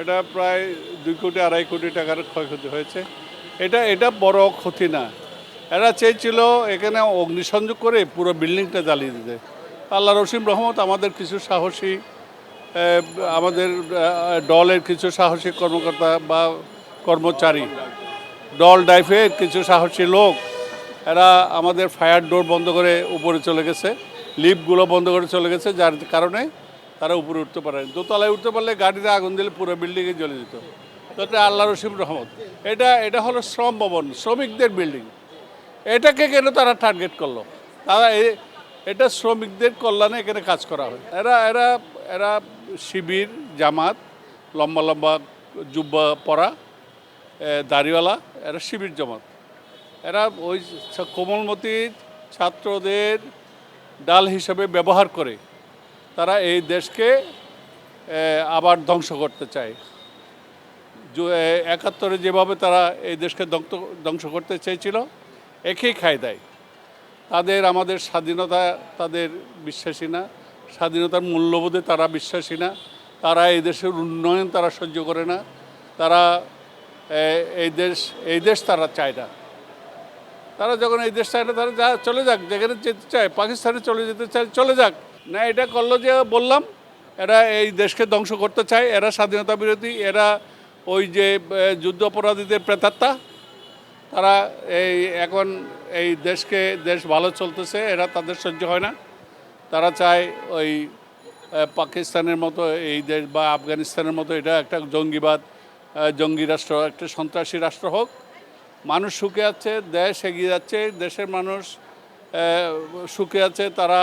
এটা প্রায় 2-2.5 কোটি টাকার ক্ষয়ক্ষতি হয়েছে। এটা বড় ক্ষতি না। এরা চেয়েছিল এখানে অগ্নিসংযোগ করে পুরো বিল্ডিংটা জ্বালিয়ে দিতে। আল্লাহর অসীম রহমত, আমাদের কিছু সাহসী আমাদের দলের কিছু সাহসী কর্মকর্তা বা কর্মচারী, দল ডাইফের কিছু সাহসী লোক, এরা আমাদের ফায়ার ডোর বন্ধ করে উপরে চলে গেছে, লিফটগুলো বন্ধ করে চলে গেছে, যার কারণে তারা উপরে উঠতে পারে। দোতলায় উঠতে পারলে গাড়িতে আগুন দিলে পুরো বিল্ডিংয়ে জ্বলে যেত। তো এটা আল্লাহর অসীম রহমত। এটা হলো শ্রম ভবন, শ্রমিকদের বিল্ডিং। এটাকে কেন তারা টার্গেট করলো? তারা এটা শ্রমিকদের কল্যাণে এখানে কাজ করা হয়। এরা এরা এরা শিবির, জামাত, লম্বা লম্বা জুব্বা পরা, দাড়িওয়ালা, এরা শিবির জামাত। এরা ওই কোমলমতি ছাত্রদের ডাল হিসেবে ব্যবহার করে তারা এই দেশকে আবার ধ্বংস করতে চায়। 71-এ যেভাবে তারা এই দেশকে ধ্বংস করতে চেয়েছিল, একই কায়দায় আমাদের স্বাধীনতা তাদের বিশ্বাসী না, স্বাধীনতার মূল্যবোধে তারা বিশ্বাসী না, তারা এই দেশের উন্নয়ন তারা সহ্য করে না, তারা এই দেশ তারা চায় না। তারা যখন এই দেশ চায় না, তারা চলে যাক, যেখানে যেতে চায়, পাকিস্তানে চলে যেতে চায়, চলে যাক না। এটা করলো যে বললাম, এরা এই দেশকে ধ্বংস করতে চায়, এরা স্বাধীনতা বিরোধী, এরা ওই যে যুদ্ধ অপরাধীদের প্রেতাত্মা। তারা এখন দেশ ভালো চলতেছে, এরা তাদের সহ্য হয় না। তারা চায় ওই পাকিস্তানের মতো এই দেশ বা আফগানিস্তানের মতো এটা একটা জঙ্গি রাষ্ট্র, একটা সন্ত্রাসী রাষ্ট্র হোক। মানুষ সুখে আছে, দেশ এগিয়ে যাচ্ছে, দেশের মানুষ সুখে আছে। তারা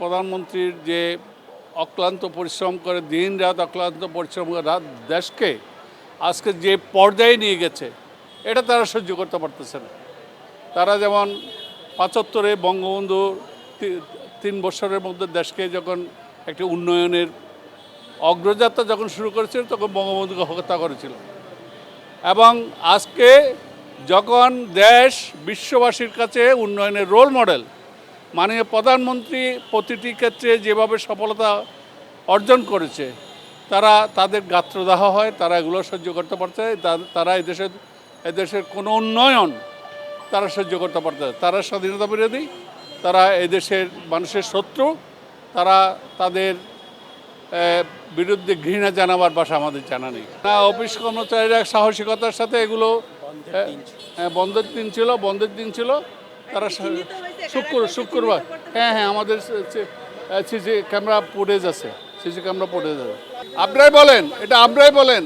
প্রধানমন্ত্রীর যে অক্লান্ত পরিশ্রম করে, দিন রাত অক্লান্ত পরিশ্রম করে দেশকে আজকে যে পর্যায়ে নিয়ে গেছে, এটা তারা সহ্য করতে পারতেছে না। তারা যেমন 75-এ বঙ্গবন্ধু 3 বছরের মধ্যে দেশকে যখন একটি উন্নয়নের অগ্রযাত্রা যখন শুরু করেছিল, তখন বঙ্গবন্ধুকে হত্যা করেছিল। এবং আজকে যখন দেশ বিশ্ববাসীর কাছে উন্নয়নের রোল মডেল, মাননীয় প্রধানমন্ত্রী প্রতিটি ক্ষেত্রে যেভাবে সফলতা অর্জন করেছে, তাদের গাত্রদাহ হয়, তারা এগুলো সহ্য করতে পারছে। তারা এদেশের কোনো উন্নয়ন তারা সহ্য করতে পারছে। তারা স্বাধীনতা বিরোধী, তারা এদেশের মানুষের শত্রু, তারা তাদের বিরুদ্ধে ঘৃণা জানাবার ভাষা আমাদের জানা নেই। না, অফিস কর্মচারীরা সাহসিকতার সাথে এগুলো বন্ধের দিন ছিল। তারা শুক্রবার, হ্যাঁ, আমাদের সিসি ক্যামেরা ফুটেজ আছে, আপনারাই বলেন, এটা আপনারাই বলেন,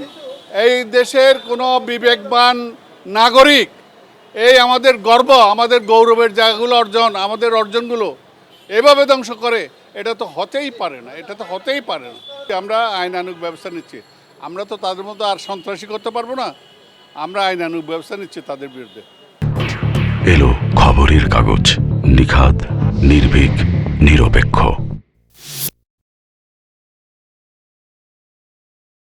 এই দেশের কোনো বিবেকবান নাগরিক আমাদের গর্ব, আমাদের গৌরবের জায়গাগুলো আমাদের অর্জনগুলো এভাবে ধ্বংস করে? এটা তো হতেই পারে না। আমরা আইনানুগ ব্যবস্থা নিচ্ছি। আমরা তো তাদের মধ্যে আর সন্ত্রাসী করতে পারবো না। আমরা আইনানুগ ব্যবস্থা নিচ্ছি তাদের বিরুদ্ধে। এলো খবরের কাগজ, নিখাত, নির্ভীক, নিরপেক্ষ।